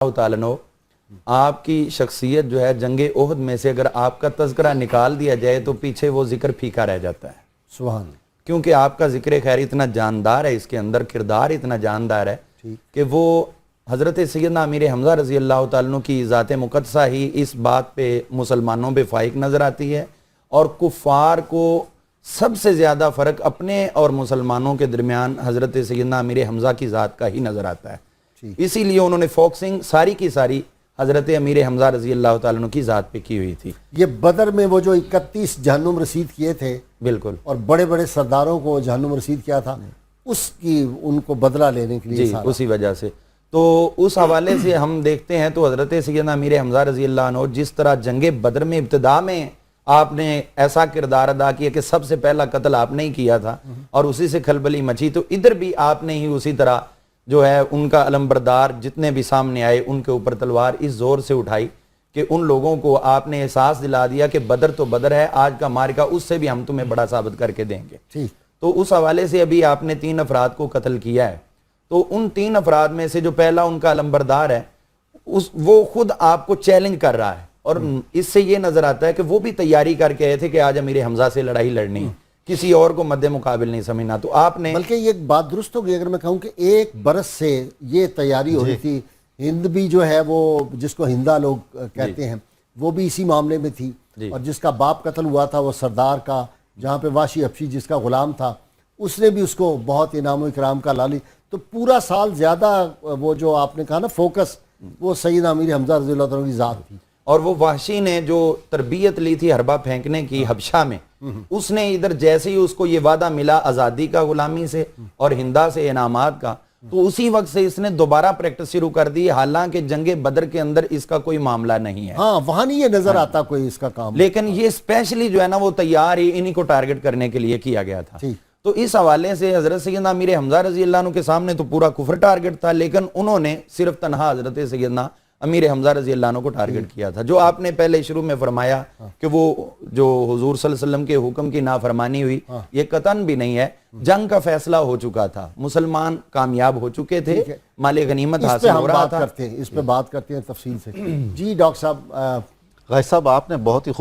اللہ تعالیٰ عنہ آپ کی شخصیت جو ہے جنگ احد میں سے اگر آپ کا تذکرہ نکال دیا جائے تو پیچھے وہ ذکر پھیکا رہ جاتا ہے. سبحان اللہ. کیونکہ آپ کا ذکر خیر اتنا جاندار ہے, اس کے اندر کردار اتنا جاندار ہے کہ وہ حضرت سیدنا امیر حمزہ رضی اللہ تعالیٰ عنہ کی ذات مقدسہ ہی اس بات پہ مسلمانوں پہ فائق نظر آتی ہے, اور کفار کو سب سے زیادہ فرق اپنے اور مسلمانوں کے درمیان حضرت سیدنا امیر حمزہ کی ذات کا ہی نظر آتا ہے. اسی لیے انہوں نے فوکسنگ ساری کی ساری حضرت امیر حمزہ رضی اللہ تعالیٰ عنہ کی ذات پہ کی ہوئی تھی. یہ بدر میں وہ جو 31 جہنم رسید کیے تھے, بالکل, اور بڑے بڑے سرداروں کو جہنم رسید کیا تھا, اس کی ان کو بدلہ لینے کے لیے جی اسی وجہ سے. تو اس حوالے سے ہم دیکھتے ہیں تو حضرت سیدنا امیر حمزہ رضی اللہ عنہ جس طرح جنگ بدر میں ابتدا میں آپ نے ایسا کردار ادا کیا کہ سب سے پہلا قتل آپ نے ہی کیا تھا اور اسی سے کھلبلی مچی, تو ادھر بھی آپ نے ہی اسی طرح جو ہے ان کا علمبردار جتنے بھی سامنے آئے ان کے اوپر تلوار اس زور سے اٹھائی کہ ان لوگوں کو آپ نے احساس دلا دیا کہ بدر تو بدر ہے, آج کا مارکا اس سے بھی ہم تمہیں بڑا ثابت کر کے دیں گے. تو اس حوالے سے ابھی آپ نے 3 افراد کو قتل کیا ہے, تو ان 3 افراد میں سے جو پہلا ان کا علمبردار ہے وہ خود آپ کو چیلنج کر رہا ہے, اور اس سے یہ نظر آتا ہے کہ وہ بھی تیاری کر کے آئے تھے کہ آج امیر حمزہ سے لڑائی لڑنی, کسی اور کو مد مقابل نہیں سمجھنا. تو آپ نے بلکہ یہ بات درست ہوگی اگر میں کہوں کہ 1 برس سے یہ تیاری ہو رہی تھی. ہند بھی جو ہے وہ جس کو ہندا لوگ کہتے ہیں وہ بھی اسی معاملے میں تھی, اور جس کا باپ قتل ہوا تھا وہ سردار کا, جہاں پہ واشی حبشی جس کا غلام تھا اس نے بھی اس کو بہت انعام و اکرام کا لالی. تو پورا سال زیادہ وہ جو آپ نے کہا نا فوکس وہ سیدنا امیر حمزہ رضی اللہ عنہ کی ذات تھی. اور وہ وحشی نے جو تربیت لی تھی حربہ پھینکنے کی حبشہ میں, اس نے ادھر جیسے ہی اس کو یہ وعدہ ملا آزادی کا غلامی سے اور ہندا سے انعامات کا, تو اسی وقت سے اس نے دوبارہ پریکٹس شروع کر دی, حالانکہ جنگ بدر کے اندر اس کا کوئی معاملہ نہیں ہے. ہاں وہاں نہیں یہ نظر آتا کوئی اس کا کام, لیکن یہ اسپیشلی جو ہے نا وہ تیار ہی انہی کو ٹارگٹ کرنے کے لیے کیا گیا تھا. تو اس حوالے سے حضرت سیدنا امیر حمزہ رضی اللہ عنہ کے سامنے تو پورا کفر ٹارگٹ تھا, لیکن انہوں نے صرف تنہا حضرت سیدنا امیر حمزہ رضی اللہ عنہ کو ٹارگٹ کیا تھا. جو آپ نے پہلے شروع میں فرمایا کہ وہ جو حضور صلی اللہ علیہ وسلم کے حکم کی نافرمانی ہوئی, یہ قطعاً بھی نہیں ہے. جنگ کا فیصلہ ہو چکا تھا, مسلمان کامیاب ہو چکے تھے, مال غنیمت حاصل ہو رہا تھا. اس پہ بات کرتے ہیں تفصیل سے. جی ڈاکٹر صاحب. غازی صاحب آپ نے بہت ہی